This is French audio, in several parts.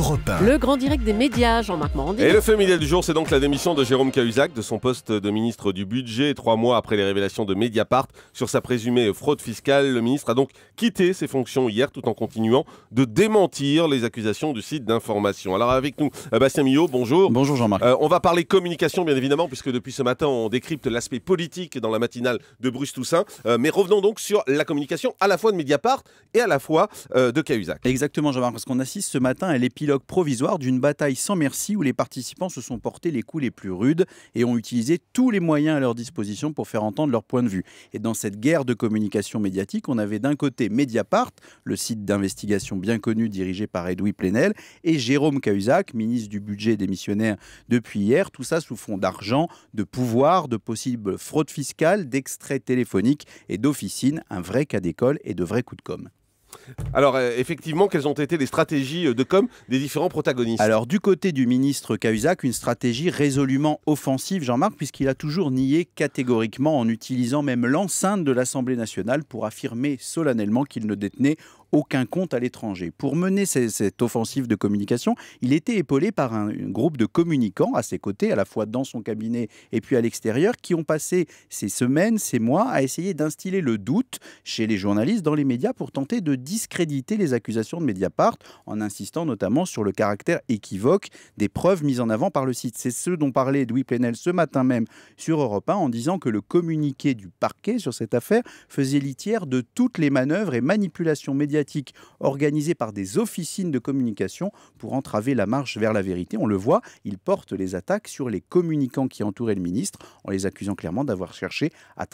Europe 1. Le grand direct des médias, Jean-Marc Morandini. Et le fait média du jour, c'est donc la démission de Jérôme Cahuzac de son poste de ministre du Budget. 3 mois après les révélations de Mediapart sur sa présumée fraude fiscale, le ministre a donc quitté ses fonctions hier tout en continuant de démentir les accusations du site d'information. Alors avec nous, Bastien Millot, bonjour. Bonjour Jean-Marc. On va parler communication bien évidemment, puisque depuis ce matin on décrypte l'aspect politique dans la matinale de Bruce Toussaint. Mais revenons donc sur la communication à la fois de Mediapart et à la fois de Cahuzac. Exactement Jean-Marc, parce qu'on assiste ce matin à l'épilogue provisoire d'une bataille sans merci où les participants se sont portés les coups les plus rudes et ont utilisé tous les moyens à leur disposition pour faire entendre leur point de vue. Et dans cette guerre de communication médiatique, on avait d'un côté Mediapart, le site d'investigation bien connu dirigé par Edoui Plenel, et Jérôme Cahuzac, ministre du Budget démissionnaire depuis hier, tout ça sous fond d'argent, de pouvoir, de possibles fraudes fiscales, d'extraits téléphoniques et d'officines, un vrai cas d'école et de vrais coups de com'. Alors effectivement, quelles ont été les stratégies de com des différents protagonistes? Alors du côté du ministre Cahuzac, une stratégie résolument offensive, Jean-Marc, puisqu'il a toujours nié catégoriquement en utilisant même l'enceinte de l'Assemblée nationale pour affirmer solennellement qu'il ne détenait aucun compte à l'étranger. Pour mener cette offensive de communication, il était épaulé par un groupe de communicants à ses côtés, à la fois dans son cabinet et puis à l'extérieur, qui ont passé ces semaines, ces mois à essayer d'instiller le doute chez les journalistes dans les médias pour tenter de discréditer les accusations de Mediapart en insistant notamment sur le caractère équivoque des preuves mises en avant par le site. C'est ce dont parlait Edoui Plenel ce matin même sur Europe 1 en disant que le communiqué du parquet sur cette affaire faisait litière de toutes les manœuvres et manipulations médiatiques organisées par des officines de communication pour entraver la marche vers la vérité. On le voit, il porte les attaques sur les communicants qui entouraient le ministre en les accusant clairement d'avoir cherché à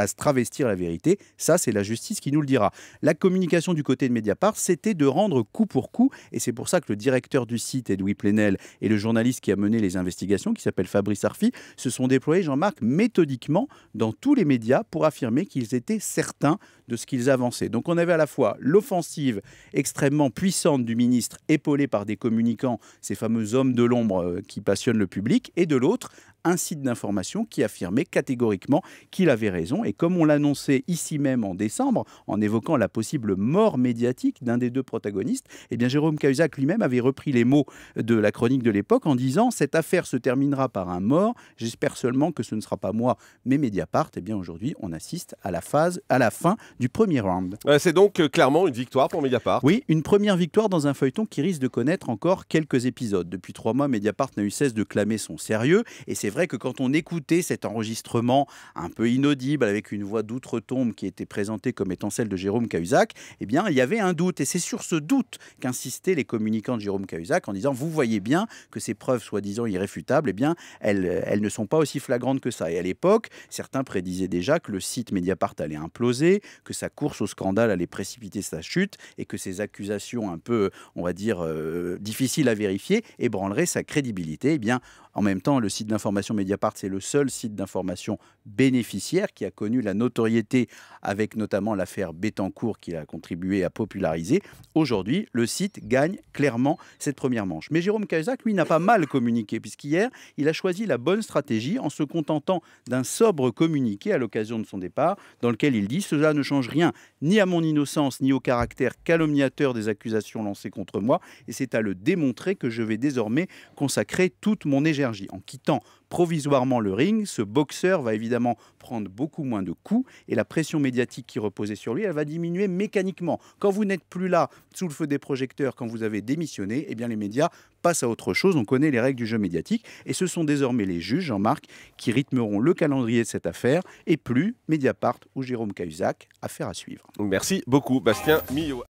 se travestir la vérité. Ça, c'est la justice qui nous le dira. La communication du côté de Mediapart, c'était de rendre coup pour coup, et c'est pour ça que le directeur du site, Edoui Plenel, et le journaliste qui a mené les investigations, qui s'appelle Fabrice Arfi, se sont déployés, Jean-Marc, méthodiquement dans tous les médias pour affirmer qu'ils étaient certains de ce qu'ils avançaient. Donc on avait à la fois l'offensive extrêmement puissante du ministre, épaulé par des communicants, ces fameux hommes de l'ombre qui passionnent le public, et de l'autre, un site d'information qui affirmait catégoriquement qu'il avait raison. Et comme on l'annonçait ici même en décembre, en évoquant la possible mort médiatique d'un des deux protagonistes, eh bien Jérôme Cahuzac lui-même avait repris les mots de la chronique de l'époque en disant « Cette affaire se terminera par un mort, j'espère seulement que ce ne sera pas moi, mais Mediapart ». Eh bien aujourd'hui, on assiste à la fin du premier round. C'est donc clairement une victoire pour Mediapart. Oui, une première victoire dans un feuilleton qui risque de connaître encore quelques épisodes. Depuis 3 mois, Mediapart n'a eu cesse de clamer son sérieux, et c'est vrai que quand on écoutait cet enregistrement un peu inaudible avec une voix d'outre-tombe qui était présentée comme étant celle de Jérôme Cahuzac, eh bien il y avait un doute, et c'est sur ce doute qu'insistaient les communicants de Jérôme Cahuzac en disant vous voyez bien que ces preuves soi-disant irréfutables, eh bien elles ne sont pas aussi flagrantes que ça. Et à l'époque, certains prédisaient déjà que le site Mediapart allait imploser, que sa course au scandale allait précipiter sa chute et que ces accusations un peu, on va dire, difficiles à vérifier ébranleraient sa crédibilité. Eh bien, en même temps, le site d'information Mediapart, c'est le seul site d'information bénéficiaire qui a connu la notoriété avec notamment l'affaire Bettencourt qui a contribué à populariser. Aujourd'hui, le site gagne clairement cette première manche. Mais Jérôme Cahuzac, lui, n'a pas mal communiqué puisqu'hier, il a choisi la bonne stratégie en se contentant d'un sobre communiqué à l'occasion de son départ dans lequel il dit « Cela ne change rien ni à mon innocence ni au caractère calomniateur des accusations lancées contre moi et c'est à le démontrer que je vais désormais consacrer toute mon énergie. En quittant provisoirement le ring, ce boxeur va évidemment prendre beaucoup moins de coups et la pression médiatique qui reposait sur lui, elle va diminuer mécaniquement. Quand vous n'êtes plus là, sous le feu des projecteurs, quand vous avez démissionné, eh bien les médias passent à autre chose. On connaît les règles du jeu médiatique et ce sont désormais les juges, Jean-Marc, qui rythmeront le calendrier de cette affaire et plus Mediapart ou Jérôme Cahuzac, affaire à suivre. Merci beaucoup, Bastien Millot.